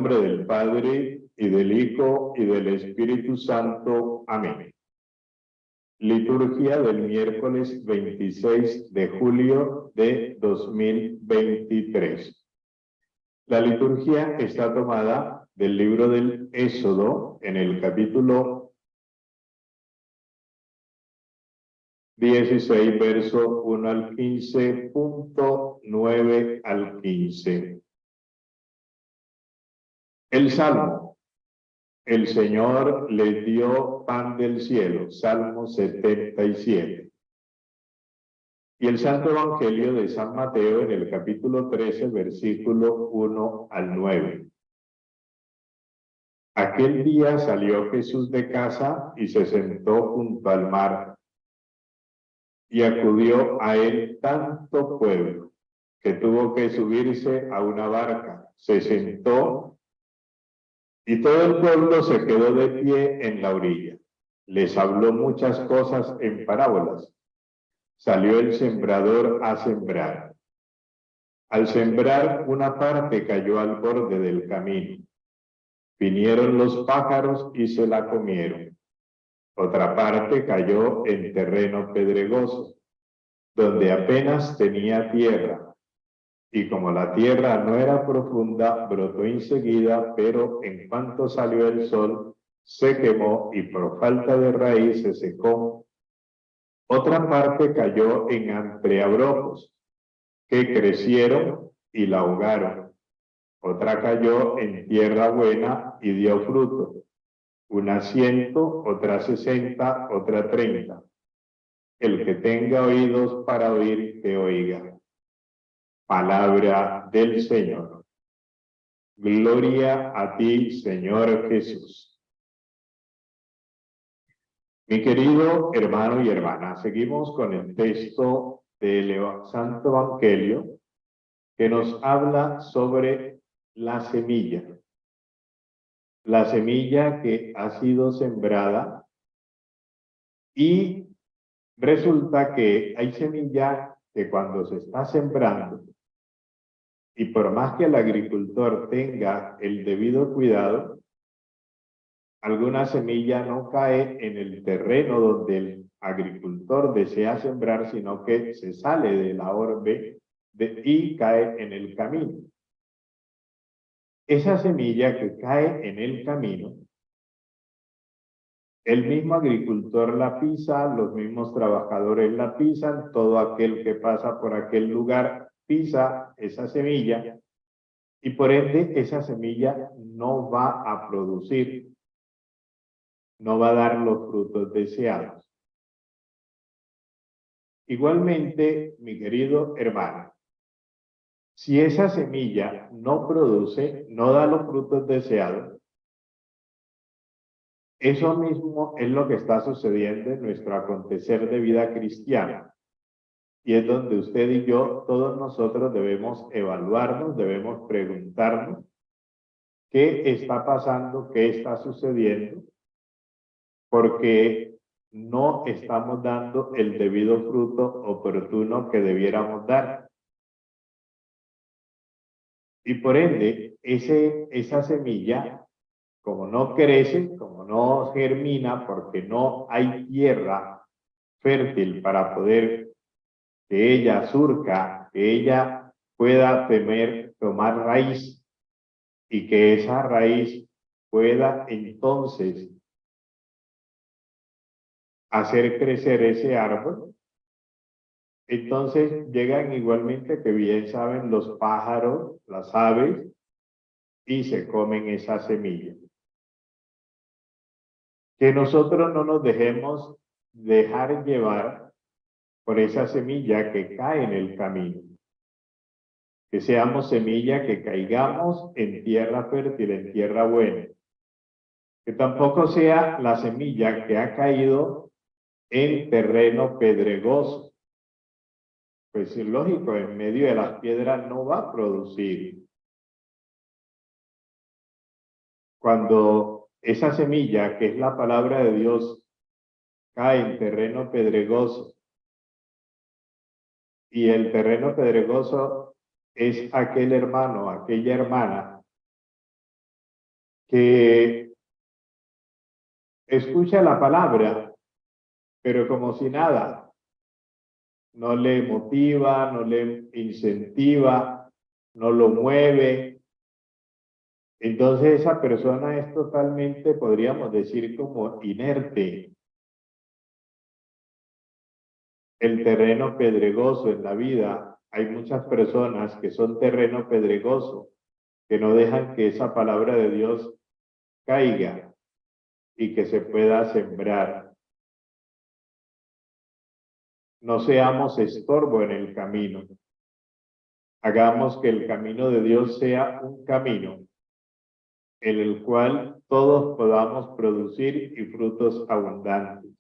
nombre del Padre, y del Hijo, y del Espíritu Santo. Amén. Liturgia del miércoles 26 de julio de 2023. La liturgia está tomada del libro del Éxodo, en el capítulo 16, verso 1 al 15, punto 9 al 15. El Salmo. El Señor les dio pan del cielo. Salmo 77. Y el Santo Evangelio de San Mateo en el capítulo 13, versículo 1 al 9. Aquel día salió Jesús de casa y se sentó junto al mar. Y acudió a él tanto pueblo que tuvo que subirse a una barca. Se sentó y todo el pueblo se quedó de pie en la orilla. Les habló muchas cosas en parábolas. Salió el sembrador a sembrar. Al sembrar, una parte cayó al borde del camino. Vinieron los pájaros y se la comieron. Otra parte cayó en terreno pedregoso, donde apenas tenía tierra. Y como la tierra no era profunda, brotó enseguida, pero en cuanto salió el sol, se quemó y por falta de raíz se secó. Otra parte cayó en antreabrojos, que crecieron y la ahogaron. Otra cayó en tierra buena y dio fruto, una 100, otra 60, otra 30. El que tenga oídos para oír, que oiga. Palabra del Señor. Gloria a ti, Señor Jesús. Mi querido hermano y hermana, seguimos con el texto del Santo Evangelio que nos habla sobre la semilla. La semilla que ha sido sembrada, y resulta que hay semilla que cuando se está sembrando, y por más que el agricultor tenga el debido cuidado, alguna semilla no cae en el terreno donde el agricultor desea sembrar, sino que se sale de la orbe y cae en el camino. Esa semilla que cae en el camino, el mismo agricultor la pisa, los mismos trabajadores la pisan, todo aquel que pasa por aquel lugar pisa esa semilla, y por ende esa semilla no va a producir, no va a dar los frutos deseados. Igualmente, mi querido hermano, si esa semilla no produce, no da los frutos deseados, eso mismo es lo que está sucediendo en nuestro acontecer de vida cristiana. Y es donde usted y yo, todos nosotros debemos evaluarnos, debemos preguntarnos qué está pasando, qué está sucediendo, porque no estamos dando el debido fruto oportuno que debiéramos dar. Y por ende, esa semilla, como no crece, como no germina, porque no hay tierra fértil para poder que ella surca, que ella pueda tomar raíz, y que esa raíz pueda entonces hacer crecer ese árbol, entonces llegan igualmente, que bien saben, los pájaros, las aves, y se comen esa semilla. Que nosotros no nos dejemos dejar llevar por esa semilla que cae en el camino. Que seamos semilla que caigamos en tierra fértil, en tierra buena. Que tampoco sea la semilla que ha caído en terreno pedregoso. Pues es lógico, en medio de las piedras no va a producir. Cuando esa semilla, que es la palabra de Dios, cae en terreno pedregoso, y el terreno pedregoso es aquel hermano, aquella hermana que escucha la palabra, pero como si nada, no le motiva, no le incentiva, no lo mueve. Entonces esa persona es totalmente, podríamos decir, como inerte. El terreno pedregoso en la vida, hay muchas personas que son terreno pedregoso, que no dejan que esa palabra de Dios caiga y que se pueda sembrar. No seamos estorbo en el camino. Hagamos que el camino de Dios sea un camino en el cual todos podamos producir y frutos abundantes.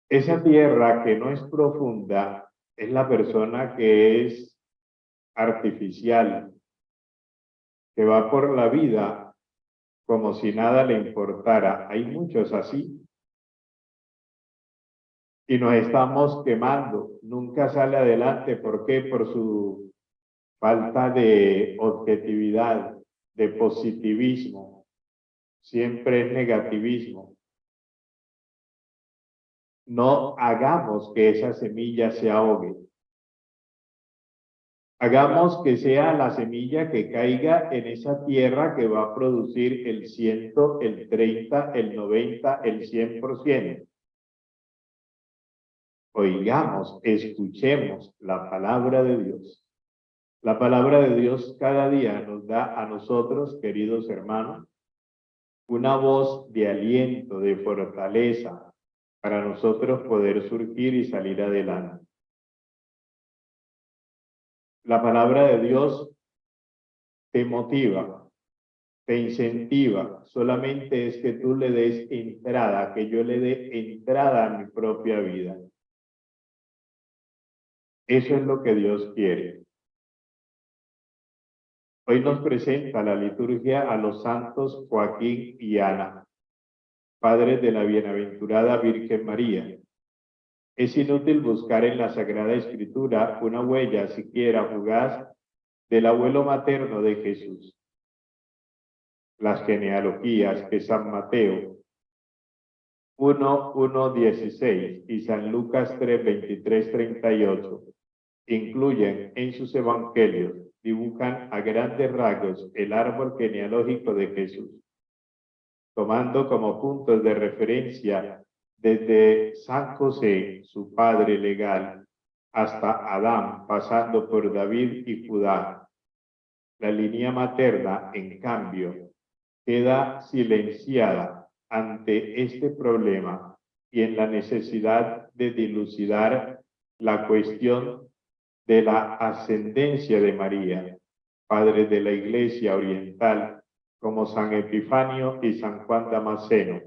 Esa tierra que no es profunda es la persona que es artificial, que va por la vida como si nada le importara. Hay muchos así. Y nos estamos quemando. Nunca sale adelante. ¿Por qué? Por su falta de objetividad, de positivismo. Siempre es negativismo. No hagamos que esa semilla se ahogue. Hagamos que sea la semilla que caiga en esa tierra que va a producir el 100, el 30, el 90, el 100%. Oigamos, escuchemos la palabra de Dios. La palabra de Dios cada día nos da a nosotros, queridos hermanos, una voz de aliento, de fortaleza, para nosotros poder surgir y salir adelante. La palabra de Dios te motiva, te incentiva, solamente es que tú le des entrada, que yo le dé entrada a mi propia vida. Eso es lo que Dios quiere. Hoy nos presenta la liturgia a los santos Joaquín y Ana, padres de la bienaventurada Virgen María. Es inútil buscar en la Sagrada Escritura una huella siquiera fugaz del abuelo materno de Jesús. Las genealogías que San Mateo 1:16 y San Lucas 3:23-38 incluyen en sus evangelios, dibujan a grandes rasgos el árbol genealógico de Jesús, tomando como puntos de referencia desde San José, su padre legal, hasta Adán, pasando por David y Judá. La línea materna, en cambio, queda silenciada ante este problema y en la necesidad de dilucidar la cuestión de la ascendencia de María, padres de la Iglesia Oriental, como San Epifanio y San Juan Damasceno,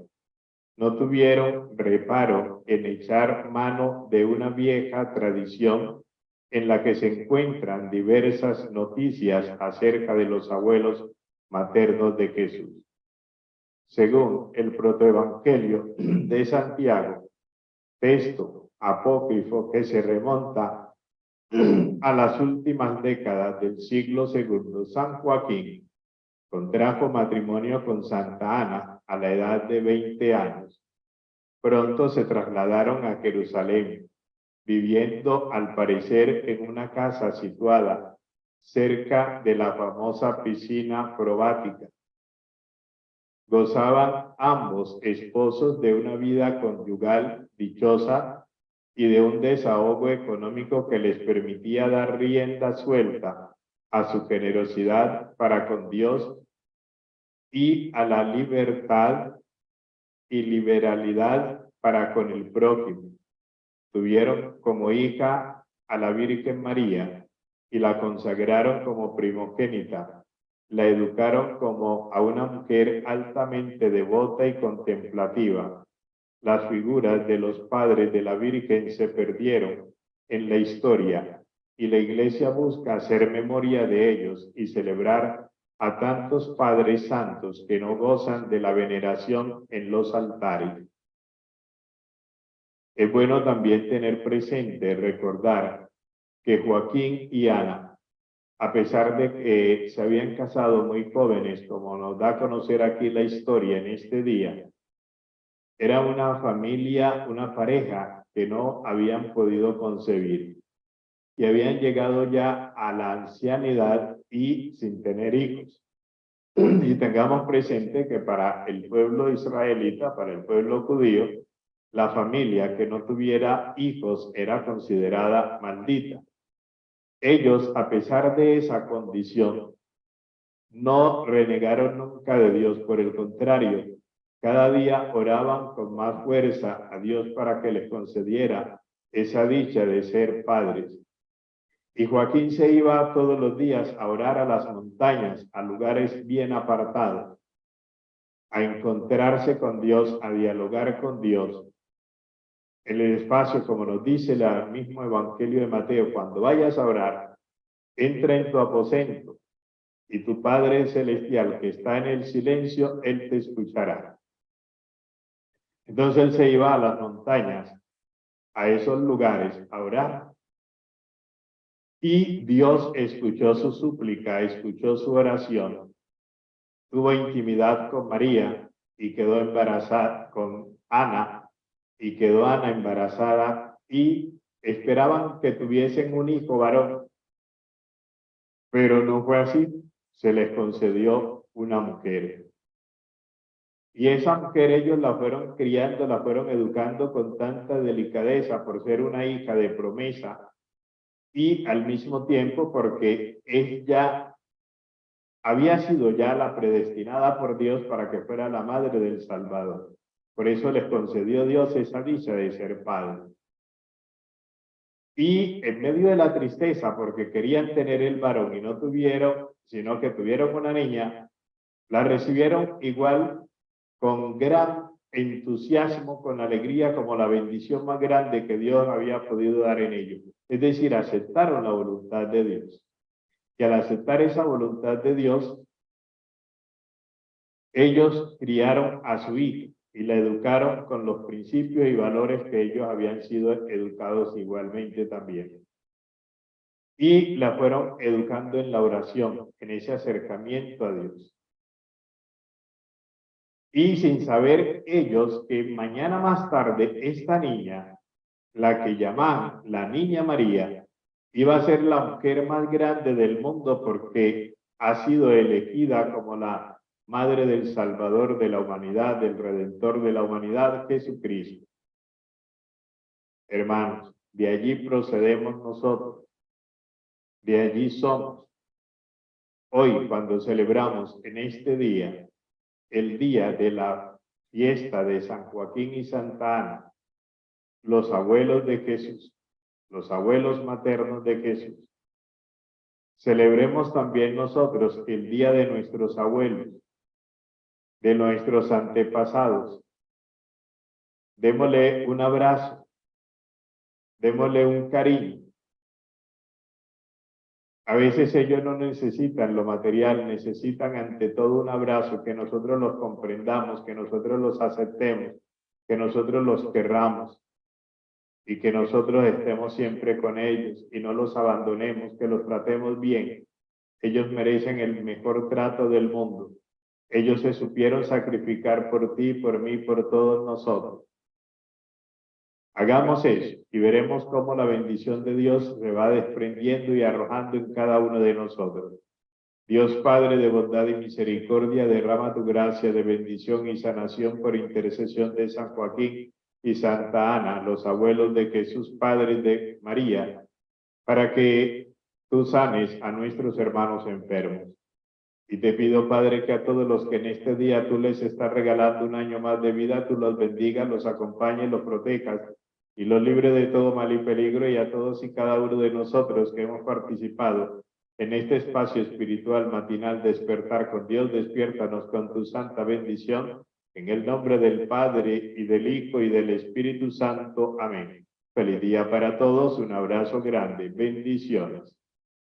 no tuvieron reparo en echar mano de una vieja tradición en la que se encuentran diversas noticias acerca de los abuelos maternos de Jesús. Según el protoevangelio de Santiago, texto apócrifo que se remonta a las últimas décadas del siglo II, San Joaquín contrajo matrimonio con Santa Ana a la edad de 20 años. Pronto se trasladaron a Jerusalén, viviendo al parecer en una casa situada cerca de la famosa piscina probática. Gozaban ambos esposos de una vida conyugal dichosa y de un desahogo económico que les permitía dar rienda suelta a su generosidad para con Dios y a la libertad y liberalidad para con el prójimo. Tuvieron como hija a la Virgen María y la consagraron como primogénita. La educaron como a una mujer altamente devota y contemplativa. Las figuras de los padres de la Virgen se perdieron en la historia y la Iglesia busca hacer memoria de ellos y celebrar a tantos padres santos que no gozan de la veneración en los altares. Es bueno también tener presente, recordar que Joaquín y Ana a pesar de que se habían casado muy jóvenes, como nos da a conocer aquí la historia en este día, era una familia, una pareja que no habían podido concebir y habían llegado ya a la ancianidad y sin tener hijos. Y tengamos presente que para el pueblo israelita, para el pueblo judío, la familia que no tuviera hijos era considerada maldita. Ellos, a pesar de esa condición, no renegaron nunca de Dios, por el contrario, cada día oraban con más fuerza a Dios para que les concediera esa dicha de ser padres. Y Joaquín se iba todos los días a orar a las montañas, a lugares bien apartados, a encontrarse con Dios, a dialogar con Dios. En el espacio, como nos dice el mismo Evangelio de Mateo, cuando vayas a orar, entra en tu aposento y tu Padre Celestial que está en el silencio, Él te escuchará. Entonces él se iba a las montañas, a esos lugares, a orar. Y Dios escuchó su súplica, escuchó su oración, tuvo intimidad con María y quedó embarazada con Ana, y quedó Ana embarazada y esperaban que tuviesen un hijo varón, pero no fue así, se les concedió una mujer. Y esa mujer ellos la fueron criando, la fueron educando con tanta delicadeza por ser una hija de promesa y al mismo tiempo porque ella había sido ya la predestinada por Dios para que fuera la madre del Salvador. Por eso les concedió Dios esa dicha de ser padre. Y en medio de la tristeza, porque querían tener el varón y no tuvieron, sino que tuvieron una niña, la recibieron igual con gran entusiasmo, con alegría, como la bendición más grande que Dios había podido dar en ellos. Es decir, aceptaron la voluntad de Dios. Y al aceptar esa voluntad de Dios, ellos criaron a su hija y la educaron con los principios y valores que ellos habían sido educados igualmente también. Y la fueron educando en la oración, en ese acercamiento a Dios. Y sin saber ellos que mañana más tarde esta niña, la que llamaban la Niña María, iba a ser la mujer más grande del mundo porque ha sido elegida como la madre del Salvador de la humanidad, del Redentor de la humanidad, Jesucristo. Hermanos, de allí procedemos nosotros, de allí somos. Hoy, cuando celebramos en este día, el día de la fiesta de San Joaquín y Santa Ana, los abuelos de Jesús, los abuelos maternos de Jesús. Celebremos también nosotros el día de nuestros abuelos, de nuestros antepasados. Démosle un abrazo, démosle un cariño. A veces ellos no necesitan lo material, necesitan ante todo un abrazo, que nosotros los comprendamos, que nosotros los aceptemos, que nosotros los querramos y que nosotros estemos siempre con ellos y no los abandonemos, que los tratemos bien. Ellos merecen el mejor trato del mundo. Ellos se supieron sacrificar por ti, por mí, por todos nosotros. Hagamos eso y veremos cómo la bendición de Dios se va desprendiendo y arrojando en cada uno de nosotros. Dios Padre de bondad y misericordia, derrama tu gracia de bendición y sanación por intercesión de San Joaquín y Santa Ana, los abuelos de Jesús, padres de María, para que tú sanes a nuestros hermanos enfermos. Y te pido, Padre, que a todos los que en este día tú les estás regalando un año más de vida, tú los bendigas, los acompañes, los protejas y los libres de todo mal y peligro, y a todos y cada uno de nosotros que hemos participado en este espacio espiritual matinal Despertar con Dios, despiértanos con tu santa bendición, en el nombre del Padre, y del Hijo, y del Espíritu Santo. Amén. Feliz día para todos, un abrazo grande, bendiciones.